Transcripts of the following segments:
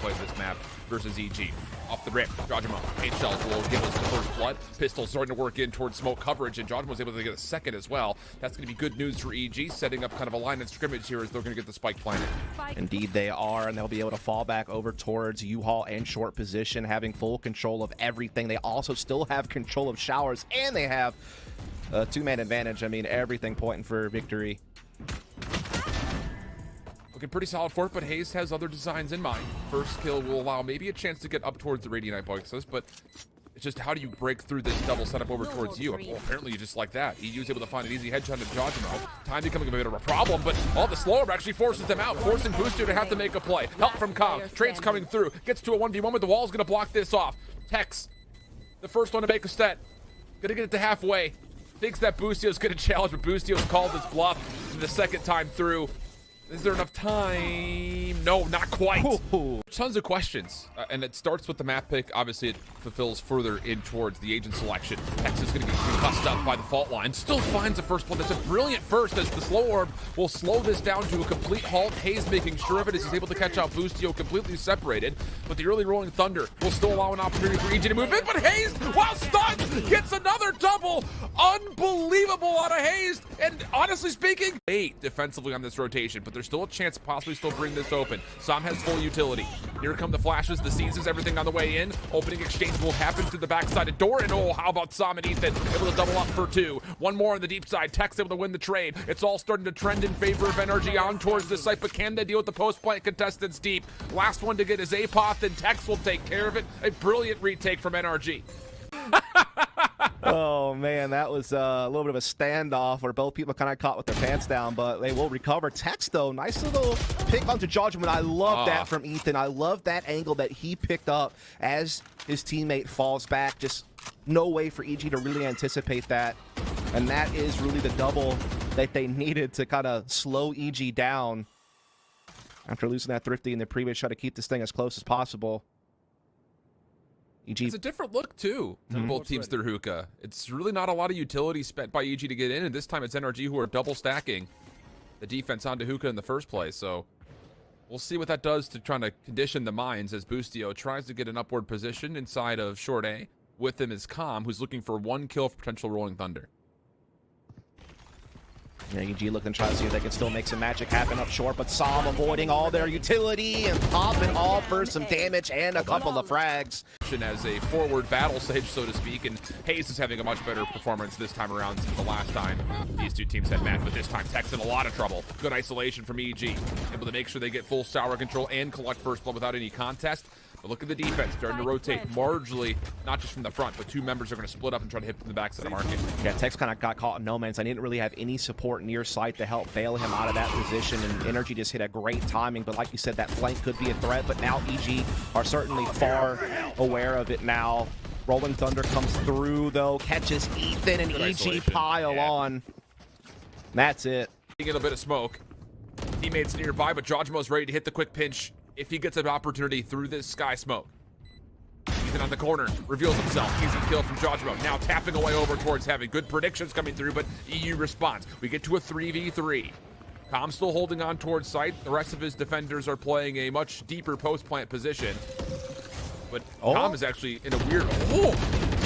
play this map versus EG. Off the rip, jawgemo, 8 shells will give us the first blood. Pistol starting to work in towards smoke coverage, and jawgemo was able to get a second as well. That's going to be good news for EG, setting up kind of a line of scrimmage here as they're going to get the spike planted. Indeed they are, and they'll be able to fall back over towards U-Haul and short position, having full control of everything. They also still have control of showers, and they have a 2-man advantage. I mean, everything pointing for victory. Looking pretty solid for it, but hazed has other designs in mind. First kill will allow maybe a chance to get up towards the Radiant boxes, but it's just how do you break through this double setup over towards you? Well, apparently you just like that. eeiu was able to find an easy headshot to jawgemo. Time becoming a bit of a problem, but all the slow actually forces them out, forcing Boostio to have to make a play. Help from Com. Trade's coming through. Gets to a 1v1, but the wall's going to block this off. Tex, the first one to make a stat. Gonna get it to halfway. Thinks that Boostio's going to challenge, but Boostio's called his bluff the second time through. Is there enough time? No, not quite. Ooh. Tons of questions, and it starts with the map pick. Obviously, it fulfills further in towards the agent selection. Tex is going to get concussed up by the fault line. Still finds the first blood. That's a brilliant first, as the slow orb will slow this down to a complete halt. hazed making sure of it as he's able to catch out Boostio completely separated. But the early rolling thunder will still allow an opportunity for EG to move in. But hazed, while stunned, gets another double. Unbelievable out of hazed. And honestly speaking, 8 defensively on this rotation, but there's still a chance to possibly still bring this open. Sam has full utility. Here come the flashes, the seizes, everything on the way in. Opening exchange will happen through the backside door, and oh, how about Sam and Ethan able to double up for 2. One more on the deep side. Tex able to win the trade. It's all starting to trend in favor of NRG on towards this site, but can they deal with the post-plant contestants deep? Last one to get is Apoth, and Tex will take care of it. A brilliant retake from NRG. Oh man, that was a little bit of a standoff where both people kind of caught with their pants down, but they will recover. Tex though, nice little pick onto jawgemo. I love that from Ethan. I love that angle that he picked up as his teammate falls back. Just no way for EG to really anticipate that, and that is really the double that they needed to kind of slow EG down after losing that thrifty in the previous shot to keep this thing as close as possible. EG. It's a different look too from both teams through hookah. It's really not a lot of utility spent by EG to get in, and this time it's NRG who are double stacking the defense onto hookah in the first place. So we'll see what that does to trying to condition the minds as Boostio tries to get an upward position inside of short A. With him is Com, who's looking for 1 kill for potential rolling thunder. Yeah, EG looking to try to see if they can still make some magic happen up short, but Sam avoiding all their utility and popping all for some damage and a couple of frags. As a forward battle sage, so to speak, and hazed is having a much better performance this time around since the last time these two teams had met, but this time Tex in a lot of trouble. Good isolation from EG, able to make sure they get full sour control and collect first blood without any contest. But look at the defense starting to rotate marginally, not just from the front, but 2 members are going to split up and try to hit from the backside of market. Yeah, Tex kind of got caught in no man's. I didn't really have any support near sight to help bail him out of that position, and NRG just hit a great timing. But like you said, that flank could be a threat, but now EG are certainly far aware of it now. Rolling Thunder comes through, though, catches Ethan, and EG pile on. That's it. Getting a bit of smoke. Teammates nearby, but jawgemo's ready to hit the quick pinch if he gets an opportunity through this sky smoke. Ethan on the corner, reveals himself. Easy kill from jawgemo. Now tapping away over towards heaven. Good predictions coming through, but eeiu responds. We get to a 3v3. Com still holding on towards site. The rest of his defenders are playing a much deeper post-plant position. But Com is actually in a weird... Oh!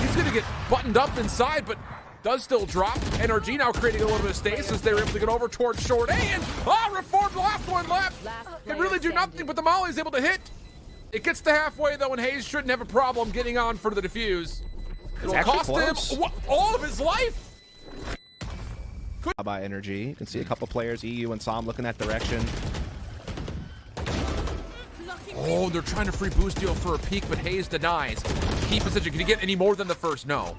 He's going to get buttoned up inside, but does still drop. NRG now creating a little bit of stasis. They're able to get over towards short A, and reformed, last one left. They really do nothing, but the molly is able to hit. It gets to halfway though, and hazed shouldn't have a problem getting on for the defuse. It'll cost him all of his life. By NRG, you can see a couple players, eeiu and Sam, looking that direction. Oh, they're trying to free Boostio for a peek, but hazed denies. Key position. Can he get any more than the first? No.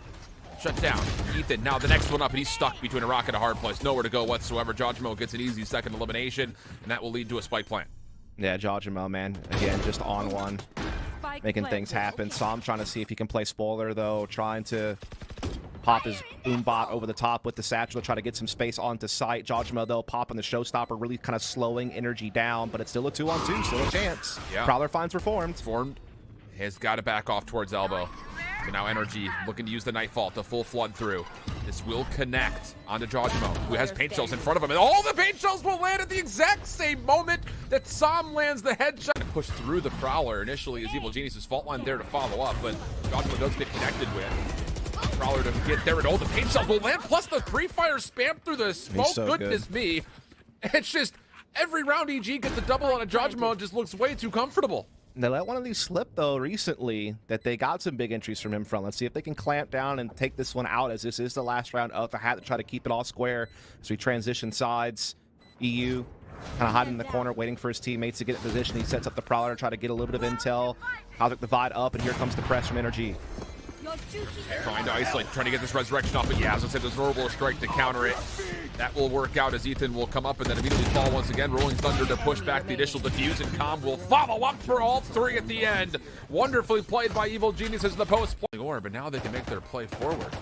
Shut down. Ethan, now the next one up, and he's stuck between a rock and a hard place. Nowhere to go whatsoever. jawgemo gets an easy second elimination, and that will lead to a spike plant. Yeah, jawgemo, man. Again, just on one. Making things happen. Sam trying to see if he can play spoiler, though. Trying to pop his boombot over the top with the satchel to try to get some space onto site. jawgemo, though, popping the showstopper, really kind of slowing energy down, but it's still a 2-on-2, still a chance. Yeah. Prowler finds reformed. Has got to back off towards elbow. So now NRG looking to use the Nightfall to full flood through. This will connect onto jawgemo, who has paint shells in front of him, and all the paint shells will land at the exact same moment that Sam lands the headshot. Push through the Prowler initially as Evil Genius's fault line there to follow up, but jawgemo does get connected with. Prowler to get there, and all the paint shells will land, plus the pre-fire spam through the smoke. So goodness me. It's just every round EG gets a double on a jawgemo and just looks way too comfortable. They let one of these slip, though, recently, that they got some big entries from him from. Let's see if they can clamp down and take this one out, as this is the last round of the hat to try to keep it all square as we transition sides. eeiu kind of hiding in the corner, waiting for his teammates to get in position. He sets up the Prowler to try to get a little bit of intel. Havoc divide up, and here comes the press from NRG. Trying to isolate, trying to get this resurrection off, but yeah, as I said, there's an orbital strike to counter it. That will work out as Ethan will come up and then immediately fall once again. Rolling Thunder to push back the initial defuse, and Calm will follow up for all three at the end. Wonderfully played by Evil Geniuses in the post play. But now they can make their play forward.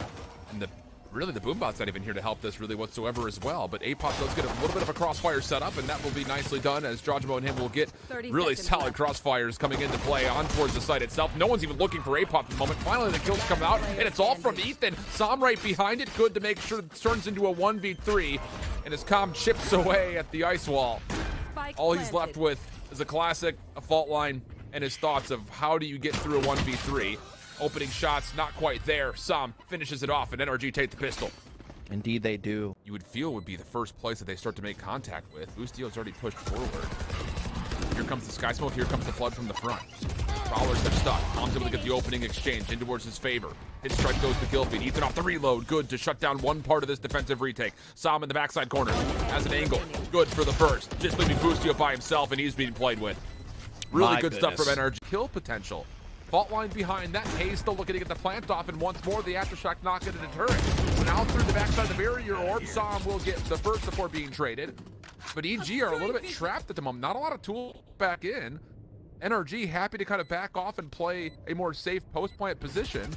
And really the Boombot's not even here to help this really whatsoever as well. But Apoth does get a little bit of a crossfire setup, and that will be nicely done as jawgemo and him will get really solid crossfires coming into play on towards the site itself. No one's even looking for Apoth at the moment. Finally, the kills come out, and it's all from Ethan. Sam right behind it, good to make sure it turns into a 1v3, and as Calm chips away at the ice wall, all he's left with is a classic, a fault line, and his thoughts of how do you get through a 1v3. Opening shots, not quite there. Sam finishes it off, and NRG take the pistol. Indeed they do. You would feel would be the first place that they start to make contact with. Boostio's already pushed forward. Here comes the Sky Smoke, here comes the flood from the front. Prowlers are stuck. Calm's able to get the opening exchange in towards his favor. Hit strike goes to Gilfeed. Ethan off the reload, good to shut down one part of this defensive retake. Sam in the backside corner, has an angle, good for the first. Just leaving Boostio by himself, and he's being played with. Really good stuff from NRG. Kill potential. Fault line behind that. Hayes still looking to get the plant off, and once more the aftershock knock into the turret. So now through the backside of the barrier orb, Sam will get the first before being traded. But EG are a little bit trapped at the moment. Not a lot of tools back in. NRG happy to kind of back off and play a more safe post-plant position.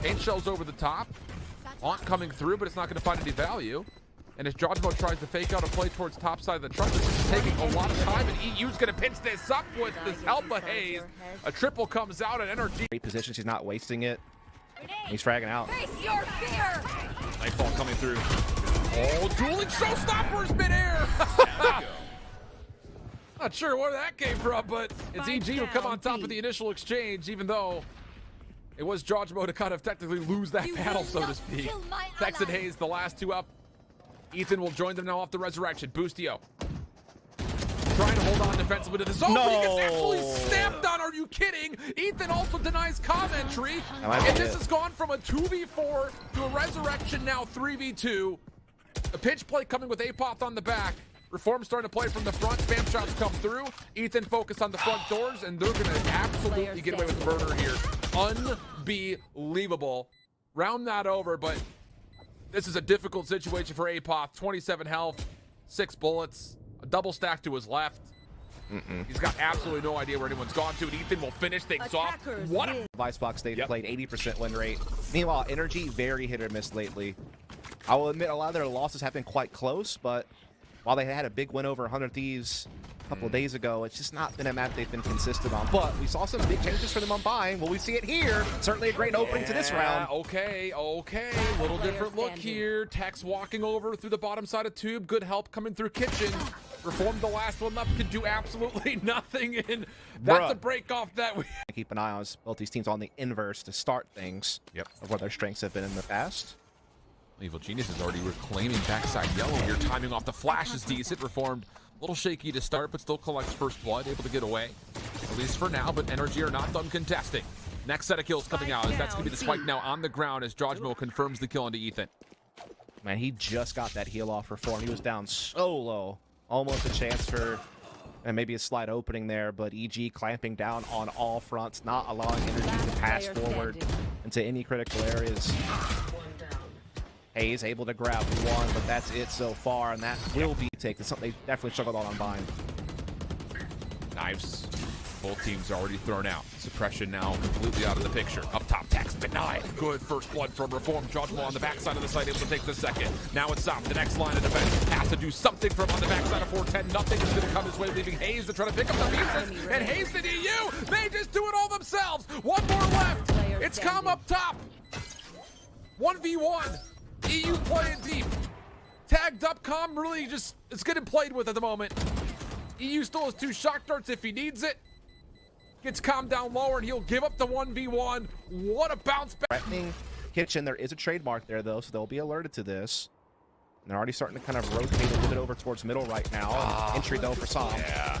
Paint shells over the top. Aunt coming through, but it's not going to find any value. And as jawgemo tries to fake out a play towards top side of the truck, this is taking a lot of time, and eeiu's going to pinch this up with this help of Hayes. A triple comes out, and NRG. Great position, she's not wasting it. He's fragging out. Face your fear. Nightfall coming through. Oh, dueling showstoppers midair. Not sure where that came from, but it's EG who come on top of the initial exchange, even though it was jawgemo to kind of technically lose that battle, so to speak. Tex and Hayes, the last two up. Ethan will join them now off the resurrection. Boostio trying to hold on defensively to this. Oh, but he gets absolutely stamped on. Are you kidding? Ethan also denies Calm entry. And this has gone from a 2v4 to a resurrection, now 3v2. A pinch play coming with Apoth on the back. Reform starting to play from the front. Spam shots come through. Ethan focused on the front doors, and they're going to absolutely get away with murder here. Unbelievable. Round that over, but this is a difficult situation for Apoth. 27 health, 6 bullets, a double stack to his left. He's got absolutely no idea where anyone's gone to, and Ethan will finish things off. What a Vicebox, they've played 80% win rate. Meanwhile, NRG very hit or miss lately. I will admit a lot of their losses have been quite close, but while they had a big win over 100 Thieves a couple of days ago, it's just not been a map they've been consistent on. But we saw some big changes for them on buying. Will we see it here? Certainly a great opening to this round. Okay. Little different look here. Tex walking over through the bottom side of tube. Good help coming through kitchen. Reformed the last one up, can do absolutely nothing, and that's a break off that we keep an eye on both these teams on the inverse to start things of what their strengths have been in the past. Evil Genius is already reclaiming backside yellow here. Timing off the flash is decent. Reformed a little shaky to start, but still collects first blood, able to get away, at least for now. But NRG are not done contesting. Next set of kills coming out, as that's gonna be the spike now on the ground as jawgemo confirms the kill into Ethan. Man, he just got that heal off Reform. He was down so low. Almost a chance for and maybe a slight opening there, but EG clamping down on all fronts, not allowing NRG to pass forward into any critical areas. Hayes able to grab one, but that's it so far, and that will be taken. Something they definitely struggled on buying. Knives. Both teams are already thrown out. Suppression now completely out of the picture. Up top, Tex denied. Good first blood from Reform. jawgemo on the backside of the site, able to take the second. Now it's Sam. The next line of defense has to do something from on the backside of 410. Nothing is going to come his way, leaving Hayes to try to pick up the pieces. And Hayes and eeiu, they just do it all themselves. One more left. It's Calm up top. 1v1. EU playing deep. Tagged up. Calm really just is getting played with at the moment. EU still has 2 shock darts if he needs it. Gets Calm down lower and he'll give up the 1v1. What a bounce back. Threatening kitchen. There is a trademark there though, so they'll be alerted to this. And they're already starting to kind of rotate a little bit over towards middle right now. Entry though for Sam. Yeah.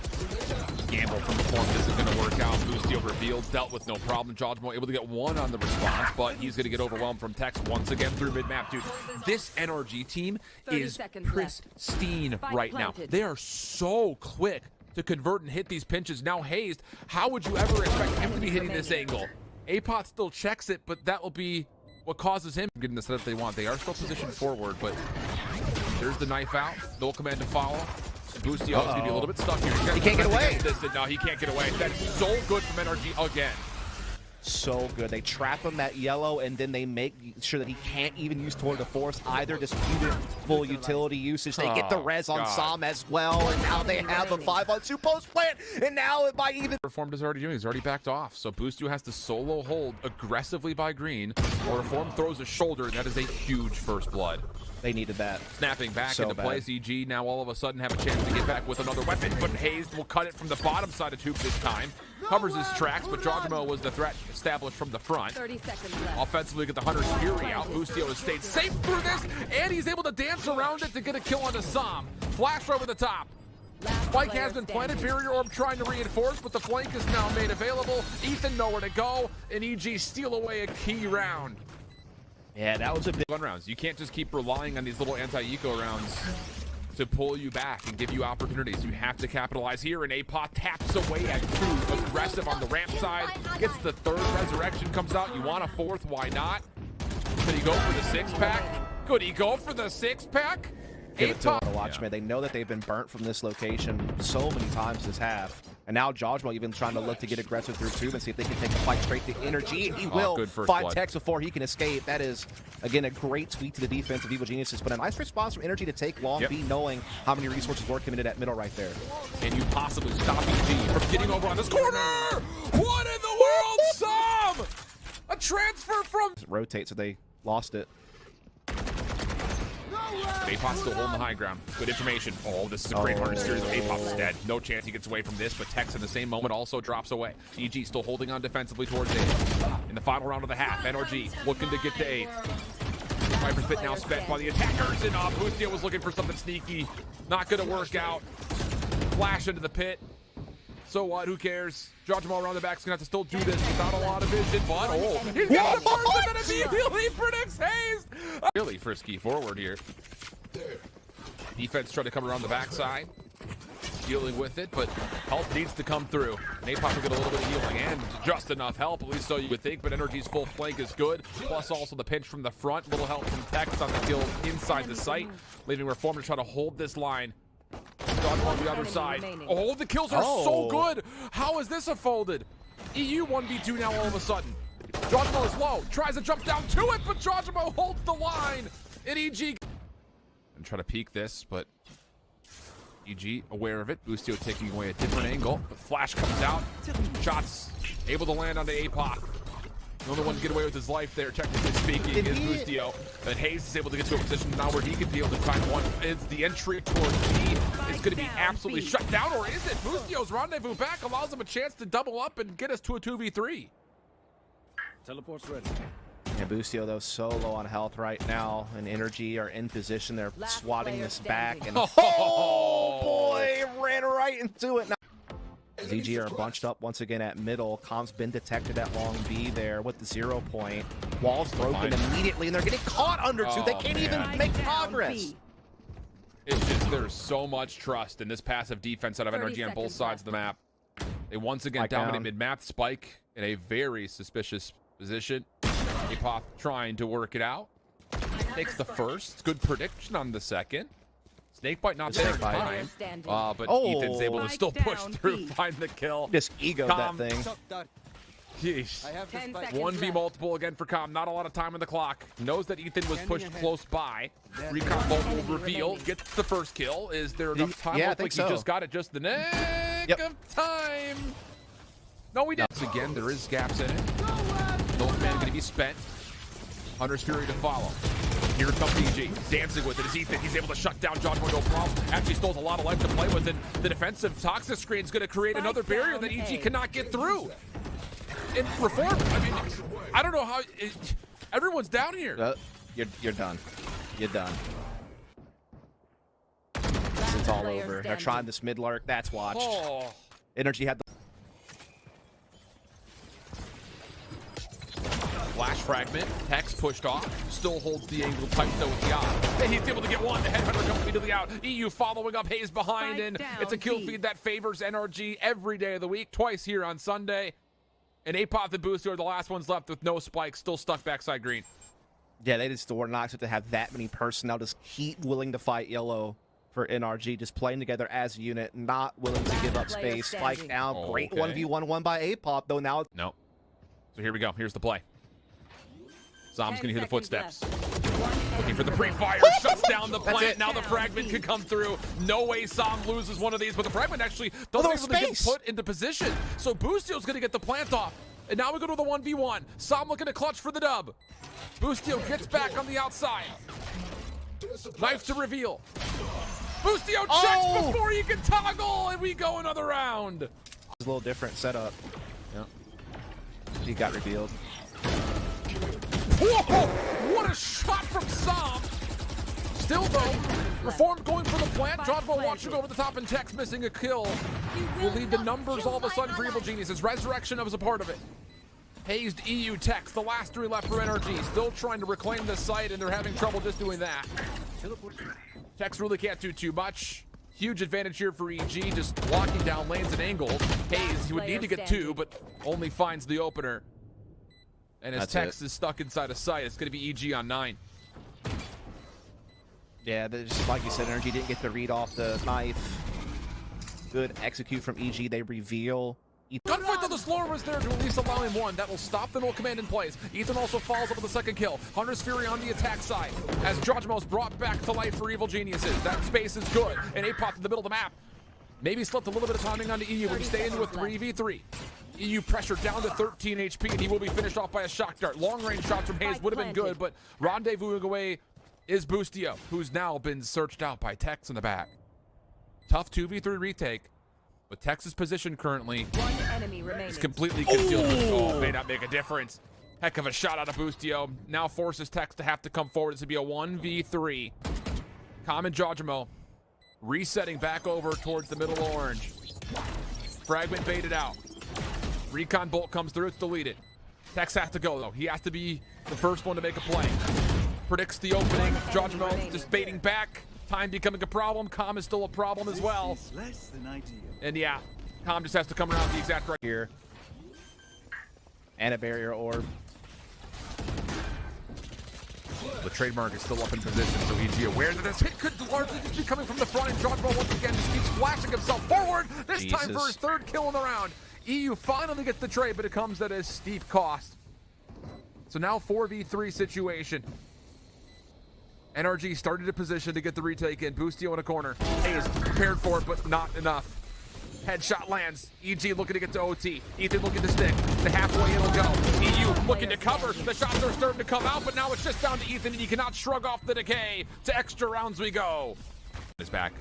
Gamble from the form isn't going to work out. Boostio revealed, dealt with no problem. jawgemo able to get 1 on the response, but he's going to get overwhelmed from Tex once again through mid-map. Dude, this NRG team is pristine right now. They are so quick to convert and hit these pinches. Now hazed, how would you ever expect him to be hitting this angle? Apoth still checks it, but that will be what causes him getting the setup they want. They are still positioned forward, but there's the knife out. No command to follow. Boostio is going to be a little bit stuck here. He can't get away. No, he can't get away. That's so good from NRG again. So good. They trap him at yellow, and then they make sure that he can't even use Tour de Force either. Disputed full utility usage. They get the res on Sam as well, and now they have a 5-on-2 post plant, and now it might even... Reformed is already doing. He's already backed off, so Boostio has to solo hold aggressively by green, or Reform throws a shoulder, and that is a huge first blood. They needed that. Snapping back into place, EG now all of a sudden have a chance to get back with another weapon, but hazed will cut it from the bottom side of tube this time. Covers his tracks, but jawgemo was the threat established from the front. 30 seconds left. Offensively, get the Hunter's Fury out. Boostio has stayed safe through this, and he's able to dance around it to get a kill on the Sam. Flash over the top. Spike has been planted, barrier orb trying to reinforce, but the flank is now made available. Ethan nowhere to go, and EG steal away a key round. Yeah, that was a big Gun rounds. You can't just keep relying on these little anti-eco rounds to pull you back and give you opportunities. You have to capitalize here, and Apoth taps away at 2. Aggressive on the ramp side. Gets the 3rd resurrection, comes out. You want a 4th, why not? Could he go for the 6-pack? Could he go for the 6-pack? Give it to him to watch, man. They know that they've been burnt from this location so many times this half. And now jawgemo even trying to look to get aggressive through tube and see if they can take a fight straight to NRG. And he will find Tex before he can escape. That is, again, a great tweak to the defense of Evil Geniuses. But a nice response from NRG to take long B, knowing how many resources were committed at middle right there. Can you possibly stop EG from getting over on this corner? What in the world, Sam? A transfer from... Rotate, so they lost it. Apoth still holding the high ground. Good information. Oh, this is a great Hunter series. Apoth is dead. No chance he gets away from this, but Tex in the same moment also drops away. EG still holding on defensively towards 8. In the final round of the half, NRG looking to get to 8. Viper's Pit now spent by the attackers, and Boostio was looking for something sneaky. Not going to work out. Flash into the pit. So what? Who cares? jawgemo around the back is going to have to still do this without a lot of vision, but he's got the first, and then immediately predicts hazed. Really frisky forward here. Defense trying to come around the backside. Dealing with it, but health needs to come through. Apoth will get a little bit of healing and just enough help, at least so you would think, but NRG's full flank is good, plus also the pinch from the front. Little help from Tex on the kill inside the site, leaving Reform to try to hold this line. jawgemo on the other side. Oh, the kills are so good. How is this a folded? eeiu 1v2 now all of a sudden. jawgemo is low, tries to jump down to it, but jawgemo holds the line. And EG and try to peek this, but EG aware of it. Boostio taking away a different angle, but flash comes out. Shots able to land onto Apoth. The only one to get away with his life there, technically speaking, is Boostio. But hazed is able to get to a position now where he could be able to find one. Is the entry towards B is going to be absolutely shut down, or is it? Boostio's rendezvous back allows him a chance to double up and get us to a 2v3. Teleport's ready. And Boostio, though, so low on health right now, and NRG are in position. They're swatting this back, and oh boy, ran right into it. Now, ZG are bunched up once again at middle. Calm's been detected at long B there with the 0 point. Wall's broken immediately, and they're getting caught under two. They can't even make progress. It's just there's so much trust in this passive defense out of NRG on both sides of the map. They once again dominate mid-map. Spike in a very suspicious position. Apoth trying to work it out. Takes the first. Good prediction on the second. Snakebite not there time. But Ethan's able to still push through, find the kill. Just ego that thing. Yeesh. 1v multiple again for Calm. Not a lot of time on the clock. Knows that Ethan was pushed close by. Recon bolt will reveal. Gets the first kill. Is there enough time? Yeah, I think so. He just got it just the nick of time. No, we didn't. Again, there is gaps in it. Milkman going to be spent. Hunter's Fury to follow. Here comes EG, dancing with it. Is Ethan? He's able to shut down jawgemo, no problem. Actually still has a lot of life to play with, and the defensive toxic screen is going to create another barrier that EG cannot get through. And Reform, I mean, I don't know how, everyone's down here. You're done. You're done. It's all over. They're trying this mid lurk. That's watched. Oh. NRG had the Flash fragment, Hex pushed off, still holds the angle tight though with the eye. And he's able to get one, the headhunter completely out. eeiu following up, hazed behind, and it's a kill feed that favors NRG every day of the week, twice here on Sunday. And Apoth and Boostio are the last ones left with no spikes, still stuck backside green. Yeah, they just were not expected to have that many personnel just keep willing to fight yellow for NRG, just playing together as a unit, not willing to give up space. Spike now, great 1v1 by Apoth, though now. No. So here we go, here's the play. Zom's gonna hear the footsteps. Looking for the pre-fire, shuts down the plant. Now the fragment can come through. No way Som loses one of these, but the fragment actually doesn't even get put into position. So Boostio's gonna get the plant off. And now we go to the 1v1. Som looking to clutch for the dub. Boostio gets back on the outside. Knife to reveal. Boostio checks before he can toggle, and we go another round. It's a little different setup. Yeah. He got revealed. Whoa! What a shot from Som! Still though, Reform going for the plant. jawgemo watching over the top, and Tex missing a kill. Will lead the numbers all of a sudden for Evil Geniuses. Resurrection was a part of it. Hazed, eeiu, Tex, the last three left for NRG. Still trying to reclaim the site, and they're having trouble just doing that. Tex really can't do too much. Huge advantage here for EG, just locking down lanes and angles. Hazed, he would need to get two, but only finds the opener. And as Tex is stuck inside a site, it's going to be EG on 9. Yeah, just like you said, NRG didn't get the read off the knife. Good execute from EG. They reveal. Gunfight though, the slower was there to at least allow him one. That will stop the null command in place. Ethan also follows up with the second kill. Hunter's Fury on the attack side as jawgemo is brought back to life for Evil Geniuses. That space is good. And Apoth in the middle of the map. Maybe slipped a little bit of timing onto eeiu, but he stayed into a 3v3. eeiu pressure down to 13 HP, and he will be finished off by a shock dart. Long-range shots from Hazed would have been good, but rendezvousing away is Boostio, who's now been searched out by Tex in the back. Tough 2v3 retake, but Tex's position currently is completely concealed. Oh, may not make a difference. Heck of a shot out of Boostio. Now forces Tex to have to come forward. This would be a 1v3. Common jawgemo resetting back over towards the middle orange. Fragment baited out. Recon bolt comes through, it's deleted. Tex has to go though. He has to be the first one to make a play. Predicts the opening. jawgemo just baiting back. Time becoming a problem. Com is still a problem as well. And yeah, Com just has to come around the exact right here. And a barrier orb. The trademark is still up in position, so EG aware that this hit could largely just be coming from the front, and jawgemo once again just keeps flashing himself forward, this time for his third kill in the round. eeiu finally gets the trade, but it comes at a steep cost. So now 4v3 situation. NRG started a position to get the retake in. Boostio in a corner. Hayes prepared for it, but not enough. Headshot lands. EG looking to get to OT. Ethan looking to stick. The halfway it'll go. eeiu looking to cover. The shots are starting to come out, but now it's just down to Ethan, and he cannot shrug off the decay. To extra rounds we go. Is back.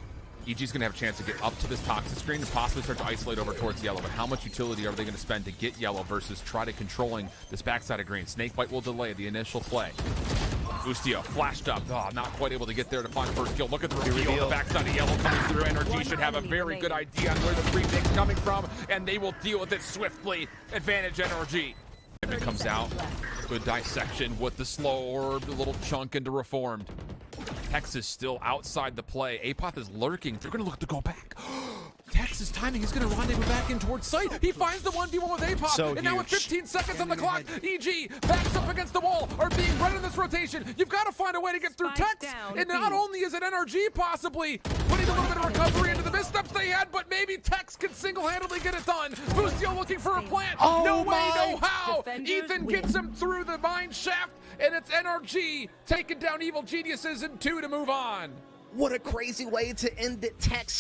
EG's going to have a chance to get up to this toxic screen and possibly start to isolate over towards yellow, but how much utility are they going to spend to get yellow versus try to controlling this backside of green? Snakebite will delay the initial play. Boostio flashed up. Oh, not quite able to get there to find first kill. Look at the reveal on the backside of yellow coming through. NRG should have a very good idea on where the retake's coming from, and they will deal with it swiftly. Advantage NRG. If it comes out, good dissection with the slow orb, a little chunk into Reformed. Tex is still outside the play. Apoth is lurking. They're going to look to go back. Tex's timing is going to rendezvous back in towards site. He finds the 1v1 with Apoth. So and now with 15 seconds on the clock, EG backs up against the wall, are being run in this rotation. You've got to find a way to get through Tex. And not only is it NRG possibly putting a little bit of recovery into the missteps they had, but maybe Tex can single-handedly get it done. Boostio looking for a plant. No way, no how. Ethan gets him through the mine shaft, and it's NRG taking down Evil Geniuses in 2 to move on. What a crazy way to end it, Tex.